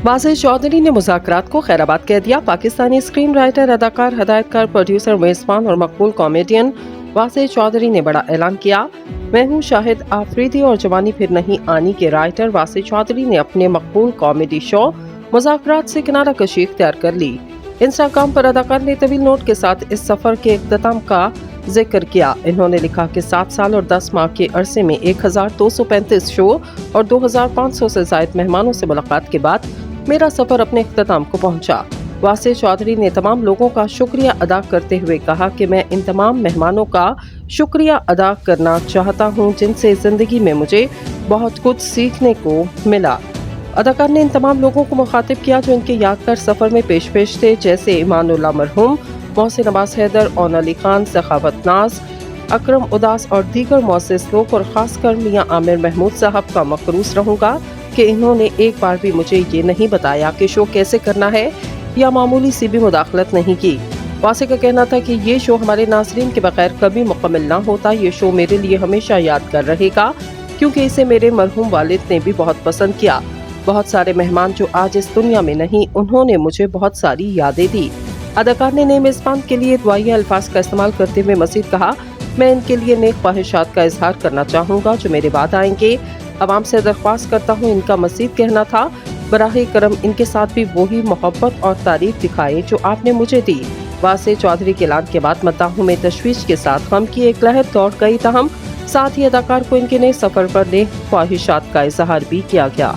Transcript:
वासिर चौधरी ने मुज़ाकरात को खैराबाद कह दिया। पाकिस्तानी स्क्रीन राइटर, अदाकार, हदायतकार, प्रोड्यूसर, मेज़बान और मकबूल कॉमेडियन वासिर चौधरी ने बड़ा ऐलान किया। मैं हूँ शाहिद आफरीदी और जवानी फिर नहीं आनी के राइटर वासिर चौधरी ने अपने मकबूल कॉमेडी शो मुज़ाकरात से किनारा कशी इख्तियार कर ली। इंस्टाग्राम पर अदाकार ने तवील नोट के साथ इस सफ़र के इख्तिताम का जिक्र किया। इन्होंने लिखा कि 7 साल और 10 माह के अरसे में 1235 शो और 2500 से ज़ायद मेहमानों से मुलाकात के बाद मेरा सफ़र अपने इख्तिताम को पहुंचा। वासिर चौधरी ने तमाम लोगों का शुक्रिया अदा करते हुए कहा कि मैं इन तमाम मेहमानों का शुक्रिया अदा करना चाहता हूं जिनसे ज़िंदगी में मुझे बहुत कुछ सीखने को मिला। अदाकार ने इन तमाम लोगों को मुखातिब किया जो इनके यादगार सफ़र में पेश थे, जैसे ईमानुल्लाह मरहूम, मोहसिन अब्बास हैदर, ओन अली खान, सखावत नाज, अकरम उदास और दीगर मुअज़्ज़िज़ लोग और ख़ासकर मियाँ आमिर महमूद साहब का मखरूस रहूँगा कि इन्होंने एक बार भी मुझे ये नहीं बताया कि शो कैसे करना है या मामूली सी भी मुदाखलत नहीं की। वासिर का कहना था कि ये शो हमारे नाज़रीन के बगैर कभी मुकम्मल ना होता। ये शो मेरे लिए हमेशा यादगार रहेगा क्योंकि इसे मेरे मरहूम वालिद ने भी बहुत पसंद किया। बहुत सारे मेहमान जो आज इस दुनिया में नहीं, उन्होंने मुझे बहुत सारी यादें दी। अदाकार ने नए मेज़बान के लिए दुआई अल्फाज का इस्तेमाल करते हुए मज़ीद कहा, मैं इनके लिए नेक ख्वाहिशात का इजहार करना चाहूँगा जो मेरे बाद आएंगे। अवाम से दरख्वास्त करता हूँ इनका मज़ीद कहना था, बराहे करम इनके साथ भी वही मोहब्बत और तारीफ दिखाएं जो आपने मुझे दी। वासिर चौधरी के ऐलान के बाद मद्दाहों में तशवीश के साथ गम की एक लहर दौड़ गई, ताहम साथ ही अदाकार को इनके नए सफ़र पर नेक ख्वाहिशात का इजहार भी किया गया।